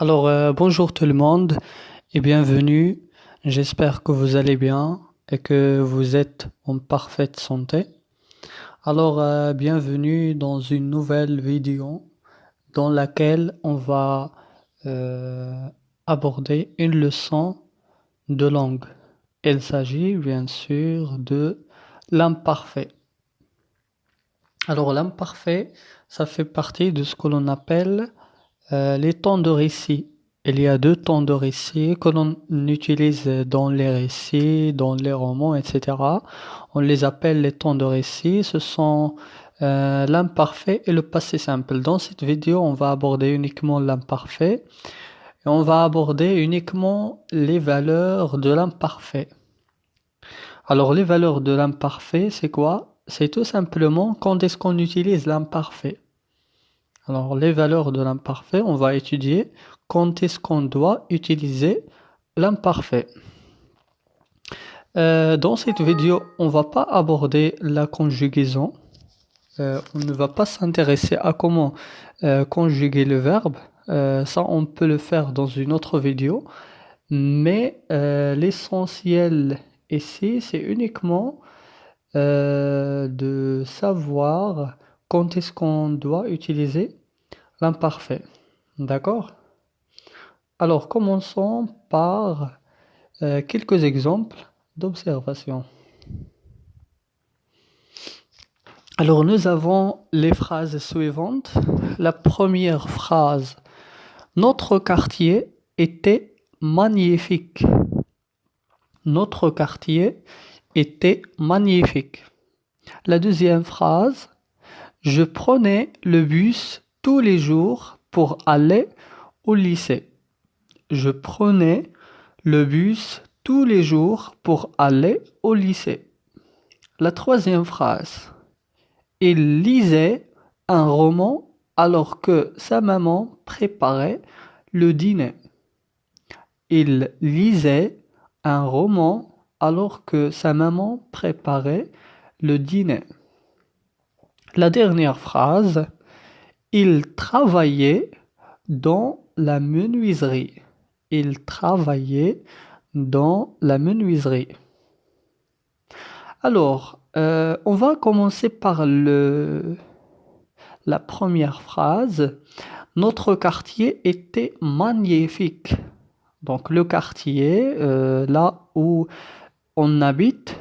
Bonjour tout le monde et bienvenue. J'espère que vous allez bien et que vous êtes en parfaite santé. Bienvenue dans une nouvelle vidéo dans laquelle on va euh, aborder une leçon de langue. Il s'agit bien sûr de l'imparfait. L'imparfait, ça fait partie de ce que l'on appelle les temps de récit. Il y a deux temps de récit que l'on utilise dans les récits, dans les romans, etc. On les appelle les temps de récit. Ce sont l'imparfait et le passé simple. Dans cette vidéo, on va aborder uniquement l'imparfait et on va aborder uniquement les valeurs de l'imparfait. Alors, les valeurs de l'imparfait, c'est quoi? C'est tout simplement quand est-ce qu'on utilise l'imparfait. Alors, les valeurs de l'imparfait, on va étudier quand est-ce qu'on doit utiliser l'imparfait. Dans cette vidéo, on ne va pas aborder la conjugaison. On ne va pas s'intéresser à comment conjuguer le verbe. Ça, on peut le faire dans une autre vidéo. Mais l'essentiel ici, c'est uniquement de savoir quand est-ce qu'on doit utiliser l'imparfait. D'accord? Alors, commençons par quelques exemples d'observation. Alors, nous avons les phrases suivantes. La première phrase, notre quartier était magnifique. Notre quartier était magnifique. La deuxième phrase, je prenais le bus tous les jours pour aller au lycée. Je prenais le bus tous les jours pour aller au lycée. La troisième phrase, il lisait un roman alors que sa maman préparait le dîner. Il lisait un roman alors que sa maman préparait le dîner. La dernière phrase, il travaillait dans la menuiserie. Il travaillait dans la menuiserie. Alors, on va commencer par la première phrase. Notre quartier était magnifique. Donc, le quartier, là où on habite,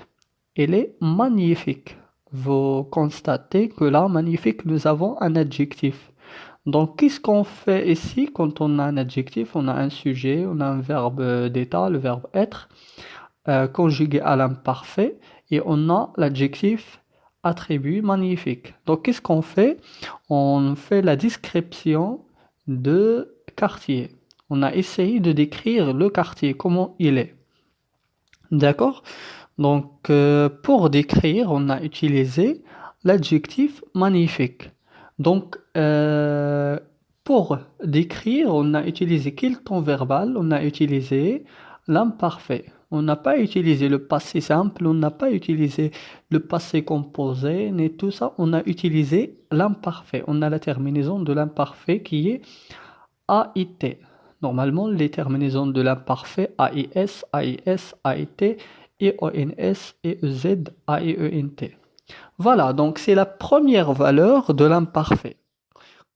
il est magnifique. Vous constatez que là, magnifique, nous avons un adjectif. Donc, qu'est-ce qu'on fait ici quand on a un adjectif, on a un sujet, on a un verbe d'état, le verbe être, conjugué à l'imparfait, et on a l'adjectif attribut magnifique. Donc, qu'est-ce qu'on fait? On fait la description de quartier. On a essayé de décrire le quartier, comment il est. D'accord? Donc, pour décrire, on a utilisé l'adjectif magnifique. Donc, pour décrire, on a utilisé quel temps verbal? On a utilisé l'imparfait. On n'a pas utilisé le passé simple, on n'a pas utilisé le passé composé, ni tout ça. On a utilisé l'imparfait. On a la terminaison de l'imparfait qui est AIT. Normalement, les terminaisons de l'imparfait AIS, AIS, AIT, EONS, EEZ, AEENT. Voilà, donc c'est la première valeur de l'imparfait,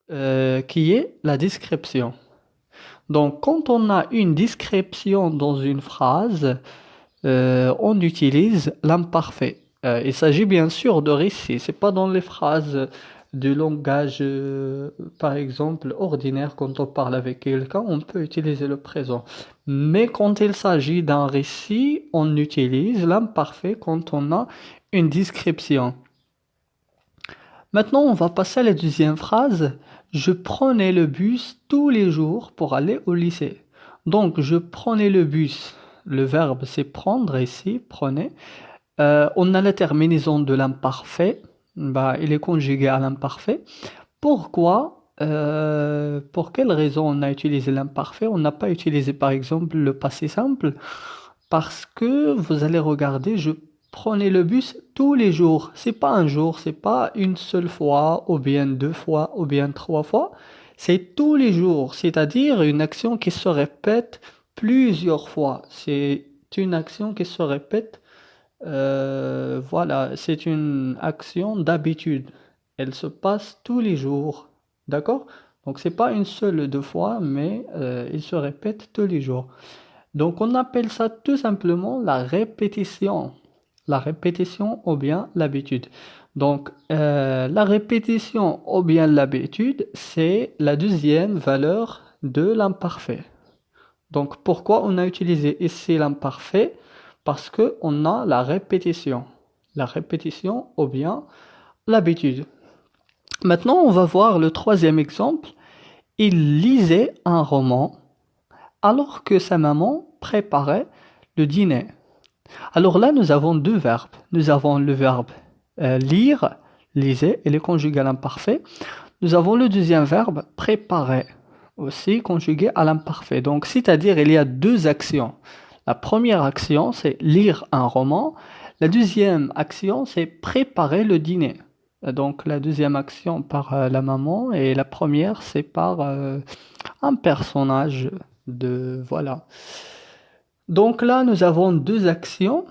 qui est la description. Donc quand on a une description dans une phrase, on utilise l'imparfait. Il s'agit bien sûr de récit, c'est pas dans les phrases de langage, par exemple, ordinaire, quand on parle avec quelqu'un, on peut utiliser le présent. Mais quand il s'agit d'un récit, on utilise l'imparfait quand on a une description. Maintenant, on va passer à la deuxième phrase. Je prenais le bus tous les jours pour aller au lycée. Donc, je prenais le bus. Le verbe, c'est prendre ici, prenez. On a la terminaison de l'imparfait. Il est conjugué à l'imparfait. Pourquoi? Pour quelle raison on a utilisé l'imparfait? On n'a pas utilisé, par exemple, le passé simple. Parce que vous allez regarder, je prenais le bus tous les jours. C'est pas un jour, c'est pas une seule fois, ou bien deux fois, ou bien trois fois. c'est tous les jours, c'est-à-dire une action qui se répète plusieurs fois. C'est une action qui se répète, voilà, c'est une action d'habitude. Elle se passe tous les jours, d'accord? Donc c'est pas une seule deux fois, mais il se répète tous les jours. Donc on appelle ça tout simplement la répétition. La répétition ou bien l'habitude. Donc la répétition ou bien l'habitude, c'est la deuxième valeur de l'imparfait. Donc pourquoi on a utilisé ici l'imparfait? Parce que on a la répétition. La répétition ou bien l'habitude. Maintenant, on va voir le troisième exemple. Il lisait un roman alors que sa maman préparait le dîner. Alors là, nous avons deux verbes. Nous avons le verbe lire, lisez, et le conjugal imparfait. Nous avons le deuxième verbe préparer, aussi conjugué à l'imparfait. Donc, c'est-à-dire, il y a deux actions. La première action, c'est lire un roman. La deuxième action, c'est préparer le dîner. Donc, la deuxième action par la maman et la première, c'est par un personnage de... Voilà. Donc là, nous avons deux actions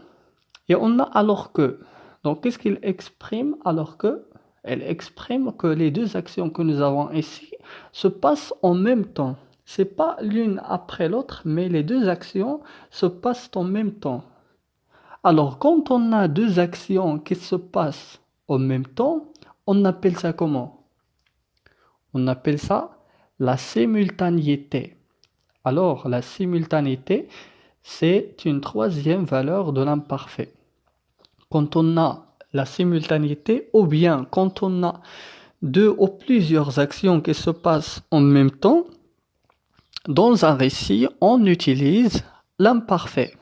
et on a alors que. Donc, qu'est-ce qu'il exprime alors que? Elle exprime que les deux actions que nous avons ici se passent en même temps. C'est pas l'une après l'autre, mais les deux actions se passent en même temps. Alors, quand on a deux actions qui se passent en même temps, on appelle ça comment? On appelle ça la simultanéité. Alors, la simultanéité, c'est une troisième valeur de l'imparfait. Quand on a la simultanéité ou bien quand on a deux ou plusieurs actions qui se passent en même temps, dans un récit, on utilise l'imparfait.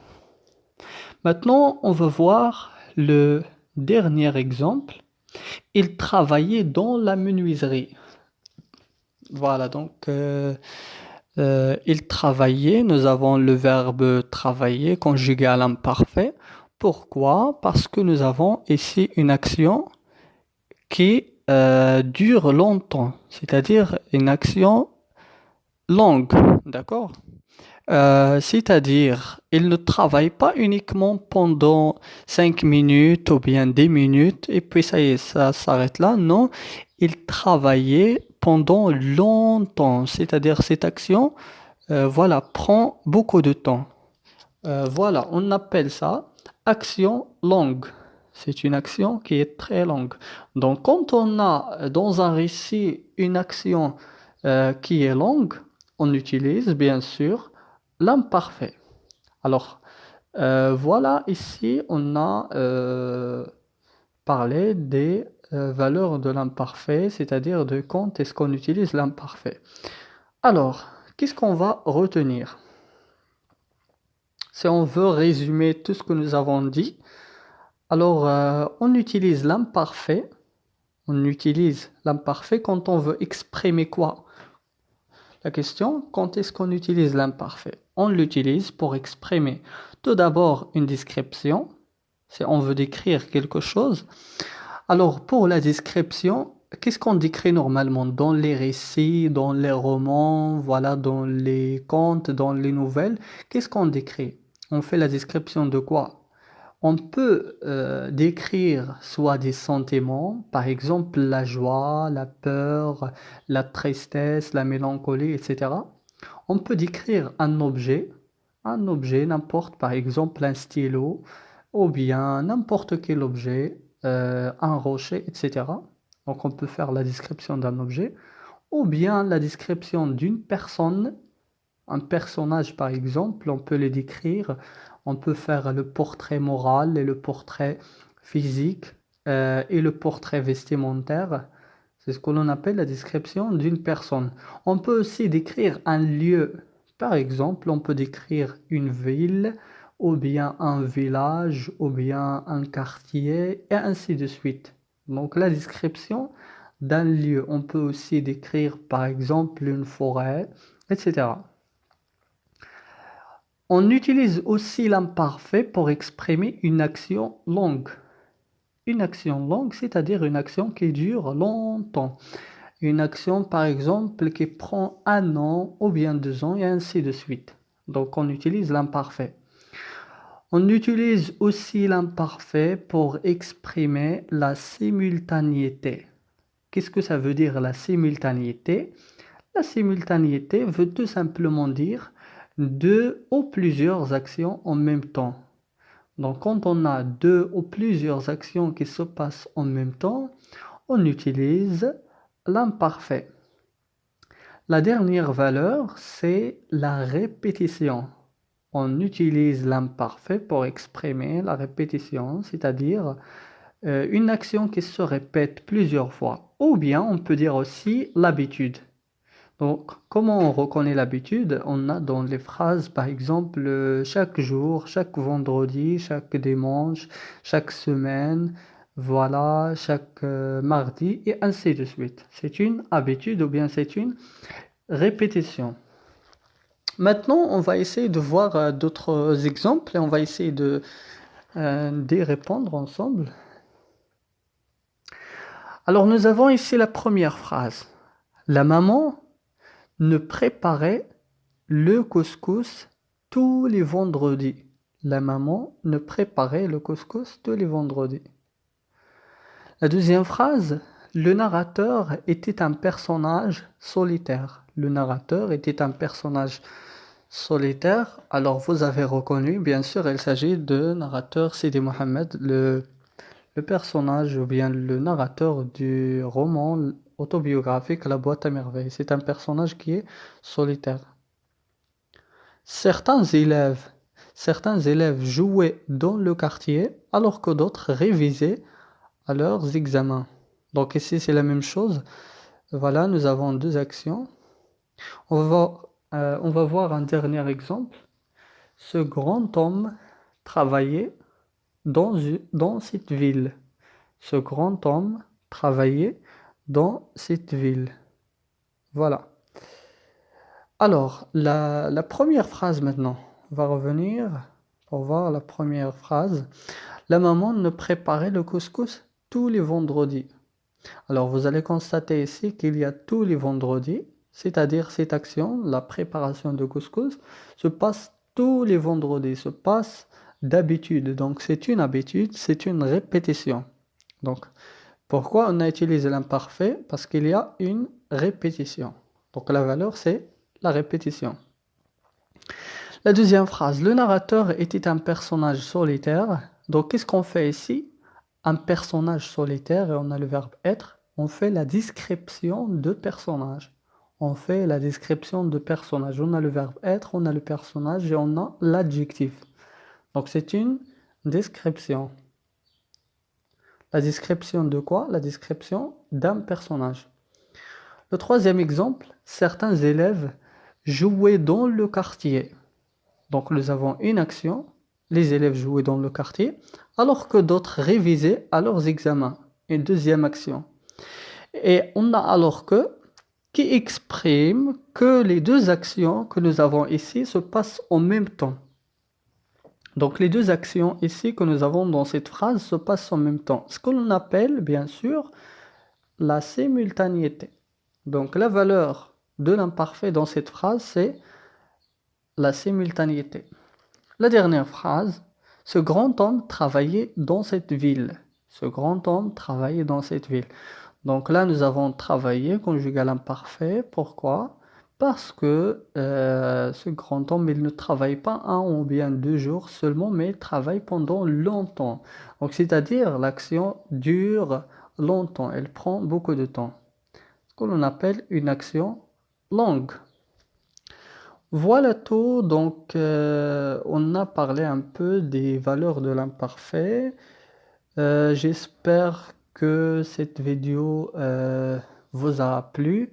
Maintenant, on va voir le dernier exemple. Il travaillait dans la menuiserie. Voilà, donc il travaillait, nous avons le verbe travailler conjugué à l'imparfait. Pourquoi? Parce que nous avons ici une action qui dure longtemps, c'est-à-dire une action longue, d'accord? C'est-à-dire, il ne travaille pas uniquement pendant 5 minutes ou bien 10 minutes et puis ça y est, ça s'arrête là. Non, il travaillait pendant longtemps, c'est-à-dire cette action, voilà, prend beaucoup de temps. Voilà, on appelle ça action longue. C'est une action qui est très longue. Donc, quand on a dans un récit une action qui est longue, on utilise bien sûr l'imparfait. Alors, voilà, ici, on a parlé des valeurs de l'imparfait, c'est-à-dire de quand est-ce qu'on utilise l'imparfait. Alors, qu'est-ce qu'on va retenir? Si on veut résumer tout ce que nous avons dit, alors on utilise l'imparfait. On utilise l'imparfait quand on veut exprimer quoi? La question, quand est-ce qu'on utilise l'imparfait? On l'utilise pour exprimer tout d'abord une description, si on veut décrire quelque chose. Alors pour la description, qu'est-ce qu'on décrit normalement dans les récits, dans les romans, voilà, dans les contes, dans les nouvelles? Qu'est-ce qu'on décrit? On fait la description de quoi? On peut décrire soit des sentiments, par exemple la joie, la peur, la tristesse, la mélancolie, etc. On peut décrire un objet n'importe, par exemple un stylo, ou bien n'importe quel objet, un rocher, etc. Donc on peut faire la description d'un objet, ou bien la description d'une personne, un personnage par exemple, on peut le décrire, on peut faire le portrait moral et le portrait physique et le portrait vestimentaire. C'est ce que l'on appelle la description d'une personne. On peut aussi décrire un lieu. Par exemple, on peut décrire une ville, ou bien un village, ou bien un quartier, et ainsi de suite. Donc la description d'un lieu. On peut aussi décrire par exemple une forêt, etc. On utilise aussi l'imparfait pour exprimer une action longue. Une action longue, c'est-à-dire une action qui dure longtemps. une action par exemple qui prend 1 an ou bien 2 ans et ainsi de suite. Donc on utilise l'imparfait. On utilise aussi l'imparfait pour exprimer la simultanéité. Qu'est-ce que ça veut dire la simultanéité? La simultanéité veut tout simplement dire 2 ou plusieurs actions en même temps. Donc quand on a 2 ou plusieurs actions qui se passent en même temps, on utilise l'imparfait. La dernière valeur, c'est la répétition. On utilise l'imparfait pour exprimer la répétition, c'est-à-dire une action qui se répète plusieurs fois. Ou bien on peut dire aussi l'habitude. Donc, comment on reconnaît l'habitude? On a dans les phrases, par exemple, chaque jour, chaque vendredi, chaque dimanche, chaque semaine, voilà, chaque mardi, et ainsi de suite. C'est une habitude ou bien c'est une répétition. Maintenant, on va essayer de voir d'autres exemples et on va essayer d'y répondre ensemble. Alors, nous avons ici la première phrase. La maman ne préparait le couscous tous les vendredis. La maman ne préparait le couscous tous les vendredis. La deuxième phrase, le narrateur était un personnage solitaire. Le narrateur était un personnage solitaire. Alors vous avez reconnu, bien sûr, il s'agit de narrateur Sidi Mohamed, le personnage ou bien le narrateur du roman autobiographique La boîte à merveilles. C'est un personnage qui est solitaire. Certains élèves jouaient dans le quartier alors que d'autres révisaient à leurs examens. Donc ici c'est la même chose. Voilà, nous avons deux actions. On va voir un dernier exemple. Ce grand homme travaillait dans cette ville. Ce grand homme travaillait dans cette ville. Voilà. Alors, la première phrase maintenant. On va revenir pour voir la première phrase. La maman ne préparait le couscous tous les vendredis. Alors, vous allez constater ici qu'il y a tous les vendredis, c'est-à-dire cette action, la préparation de couscous, se passe tous les vendredis, se passe d'habitude. Donc, c'est une habitude, c'est une répétition. Donc, pourquoi on a utilisé l'imparfait? Parce qu'il y a une répétition. Donc, la valeur, c'est la répétition. La deuxième phrase, le narrateur était un personnage solitaire. Donc, qu'est-ce qu'on fait ici? Un personnage solitaire, et on a le verbe être. On fait la description de personnage. On fait la description de personnage. On a le verbe être, on a le personnage et on a l'adjectif. Donc, c'est une description. La description de quoi? La description d'un personnage. Le troisième exemple, certains élèves jouaient dans le quartier. Donc nous avons une action, les élèves jouaient dans le quartier, alors que d'autres révisaient à leurs examens. Une deuxième action. Et on a alors que, qui exprime que les deux actions que nous avons ici se passent en même temps. Donc les deux actions ici que nous avons dans cette phrase se passent en même temps. Ce que l'on appelle bien sûr la simultanéité. Donc la valeur de l'imparfait dans cette phrase, c'est la simultanéité. La dernière phrase, ce grand homme travaillait dans cette ville. Ce grand homme travaillait dans cette ville. Donc là, nous avons travaillé, conjugal imparfait. Pourquoi? Parce que ce grand homme, il ne travaille pas 1 ou bien 2 jours seulement, mais il travaille pendant longtemps. Donc c'est-à-dire l'action dure longtemps, elle prend beaucoup de temps. Ce que l'on appelle une action longue. Voilà tout, donc on a parlé un peu des valeurs de l'imparfait. J'espère que cette vidéo vous a plu.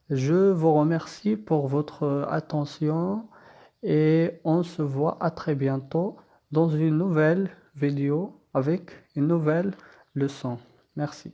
Je vous remercie pour votre attention et on se voit à très bientôt dans une nouvelle vidéo avec une nouvelle leçon. Merci.